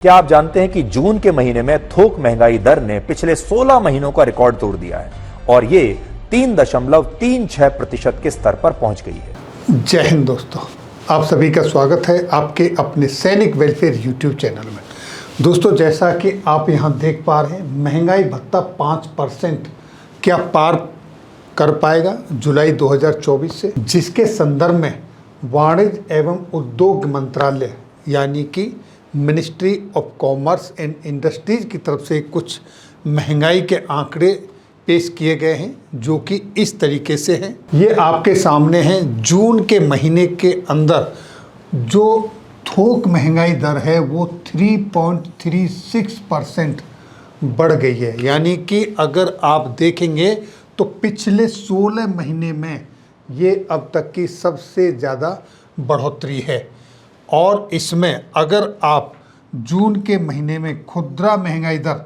क्या आप जानते हैं कि जून के महीने में थोक महंगाई दर ने पिछले 16 महीनों का रिकॉर्ड तोड़ दिया है और ये 3.36% के स्तर पर पहुंच गई है। जय हिंद दोस्तों, आप सभी का स्वागत है आपके अपने सैनिक वेलफेयर यूट्यूब चैनल में। दोस्तों, जैसा कि आप यहां देख पा रहे हैं, महंगाई भत्ता 5% क्या पार कर पाएगा जुलाई 2024 से, जिसके संदर्भ में वाणिज्य एवं उद्योग मंत्रालय यानी कि ministry of commerce and industries की तरफ से कुछ महंगाई के आंकड़े पेश किए गए हैं, जो कि इस तरीके से हैं। ये आपके सामने हैं। जून के महीने के अंदर जो थोक महंगाई दर है वो 3.36% बढ़ गई है। यानी कि अगर आप देखेंगे तो पिछले 16 महीने में ये अब तक की सबसे ज़्यादा बढ़ोतरी है। और इसमें अगर आप जून के महीने में खुदरा महंगाई दर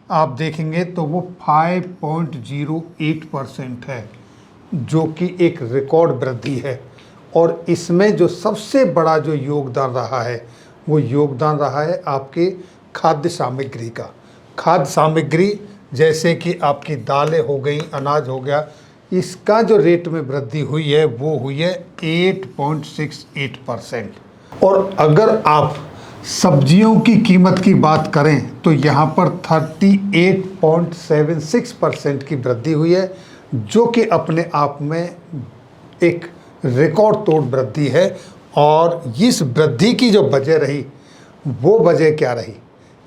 आप देखेंगे तो वो 5.08% है, जो कि एक रिकॉर्ड वृद्धि है। और इसमें जो सबसे बड़ा जो योगदान रहा है वो योगदान रहा है आपके खाद्य सामग्री का। खाद्य सामग्री जैसे कि आपकी दालें हो गई, अनाज हो गया, इसका जो रेट में वृद्धि हुई है वो हुई है 8.68%। और अगर आप सब्जियों की कीमत की बात करें तो यहाँ पर 38.76% की वृद्धि हुई है, जो कि अपने आप में एक रिकॉर्ड तोड़ वृद्धि है। और इस वृद्धि की जो वजह रही वो वजह क्या रही,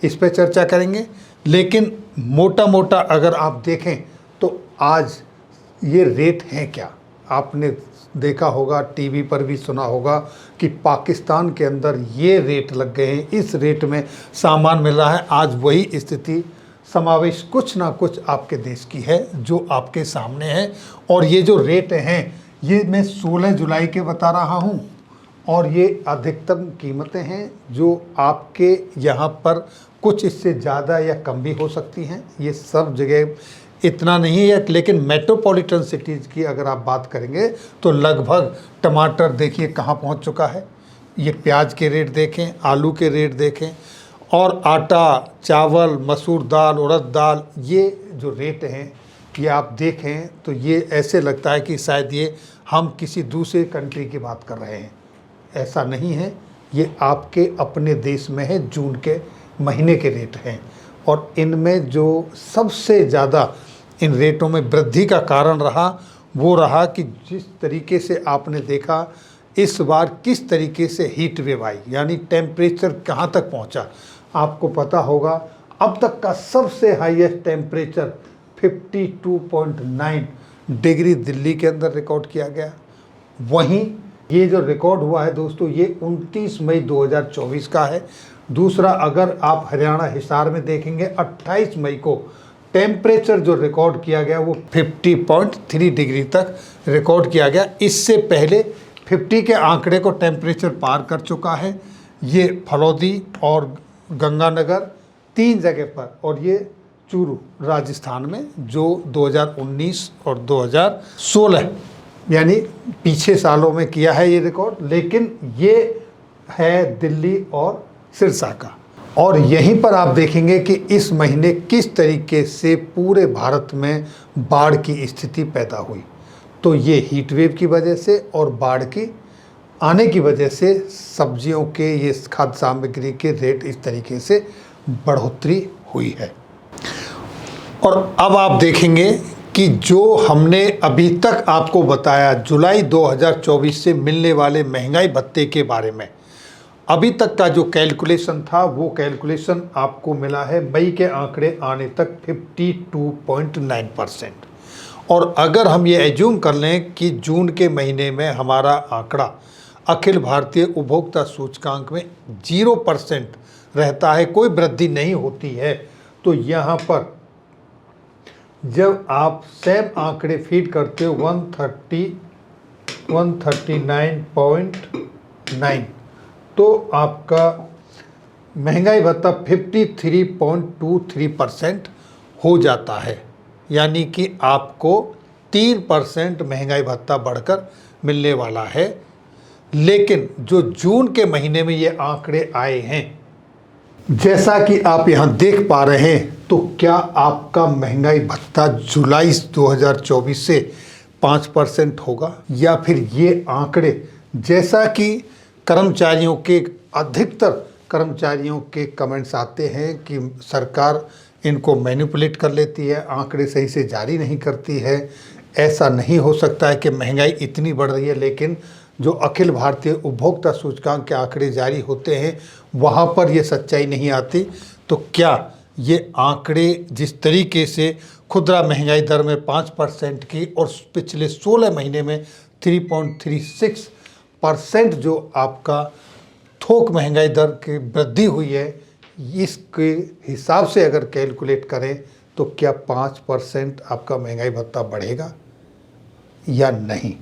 इस पर चर्चा करेंगे। लेकिन मोटा मोटा अगर आप देखें तो आज ये रेट हैं क्या, आपने देखा होगा, टीवी पर भी सुना होगा कि पाकिस्तान के अंदर ये रेट लग गए हैं, इस रेट में सामान मिल रहा है। आज वही स्थिति समावेश कुछ ना कुछ आपके देश की है जो आपके सामने है। और ये जो रेट हैं ये मैं 16 जुलाई के बता रहा हूँ, और ये अधिकतम कीमतें हैं जो आपके यहाँ पर कुछ इससे ज़्यादा या कम भी हो सकती हैं। ये सब जगह इतना नहीं है, लेकिन मेट्रोपॉलिटन सिटीज़ की अगर आप बात करेंगे तो लगभग टमाटर देखिए कहाँ पहुँच चुका है, ये प्याज के रेट देखें, आलू के रेट देखें, और आटा, चावल, मसूर दाल, उड़द दाल, ये जो रेट हैं ये आप देखें तो ये ऐसे लगता है कि शायद ये हम किसी दूसरे कंट्री की बात कर रहे हैं। ऐसा नहीं है, ये आपके अपने देश में है, जून के महीने के रेट हैं। और इनमें जो सबसे ज़्यादा इन रेटों में वृद्धि का कारण रहा वो रहा कि जिस तरीके से आपने देखा इस बार किस तरीके से हीट वेव आई, यानी टेम्परेचर कहाँ तक पहुँचा। आपको पता होगा अब तक का सबसे हाईएस्ट टेम्परेचर 52.9 डिग्री दिल्ली के अंदर रिकॉर्ड किया गया। वहीं ये जो रिकॉर्ड हुआ है दोस्तों, ये 29 मई 2024 का है। दूसरा, अगर आप हरियाणा हिसार में देखेंगे 28 मई को टेम्परेचर जो रिकॉर्ड किया गया वो 50.3 डिग्री तक रिकॉर्ड किया गया। इससे पहले 50 के आंकड़े को टेम्परेचर पार कर चुका है ये फलौदी और गंगानगर 3 जगह पर, और ये चूरू राजस्थान में, जो 2019 और 2016 यानी पीछे सालों में किया है ये रिकॉर्ड। लेकिन ये है दिल्ली और सिरसा का। और यहीं पर आप देखेंगे कि इस महीने किस तरीके से पूरे भारत में बाढ़ की स्थिति पैदा हुई। तो ये हीट वेव की वजह से और बाढ़ की आने की वजह से सब्जियों के, ये खाद्य सामग्री के रेट इस तरीके से बढ़ोतरी हुई है। और अब आप देखेंगे कि जो हमने अभी तक आपको बताया जुलाई 2024 से मिलने वाले महंगाई भत्ते के बारे में, अभी तक का जो कैलकुलेशन था वो कैलकुलेशन आपको मिला है मई के आंकड़े आने तक 52.9%। और अगर हम ये एज्यूम कर लें कि जून के महीने में हमारा आंकड़ा अखिल भारतीय उपभोक्ता सूचकांक में 0% रहता है, कोई वृद्धि नहीं होती है, तो यहाँ पर जब आप सेम आंकड़े फीड करते हो 139.9, तो आपका महंगाई भत्ता 53.23% हो जाता है। यानी कि आपको 3% महंगाई भत्ता बढ़कर मिलने वाला है। लेकिन जो जून के महीने में ये आंकड़े आए हैं जैसा कि आप यहाँ देख पा रहे हैं, तो क्या आपका महंगाई भत्ता जुलाई 2024 से 5% होगा, या फिर ये आंकड़े, जैसा कि कर्मचारियों के, अधिकतर कर्मचारियों के कमेंट्स आते हैं कि सरकार इनको मैनिपुलेट कर लेती है, आंकड़े सही से जारी नहीं करती है, ऐसा नहीं हो सकता है कि महंगाई इतनी बढ़ रही है लेकिन जो अखिल भारतीय उपभोक्ता सूचकांक के आंकड़े जारी होते हैं वहाँ पर ये सच्चाई नहीं आती। तो क्या ये आंकड़े जिस तरीके से खुदरा महंगाई दर में 5% की और पिछले 16 महीने में 3.36% जो आपका थोक महंगाई दर की वृद्धि हुई है, इसके हिसाब से अगर कैलकुलेट करें तो क्या 5% आपका महंगाई भत्ता बढ़ेगा या नहीं,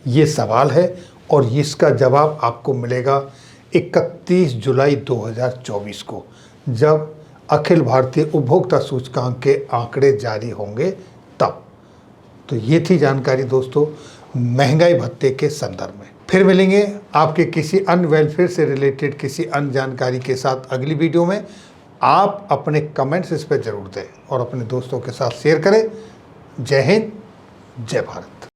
ये सवाल है। और इसका जवाब आपको मिलेगा 31 जुलाई 2024 को, जब अखिल भारतीय उपभोक्ता सूचकांक के आंकड़े जारी होंगे तब। तो ये थी जानकारी दोस्तों महंगाई भत्ते के संदर्भ में। फिर मिलेंगे आपके किसी अन्य वेलफेयर से रिलेटेड किसी अन्य जानकारी के साथ अगली वीडियो में। आप अपने कमेंट्स इस पर जरूर दें और अपने दोस्तों के साथ शेयर करें। जय हिंद, जय भारत।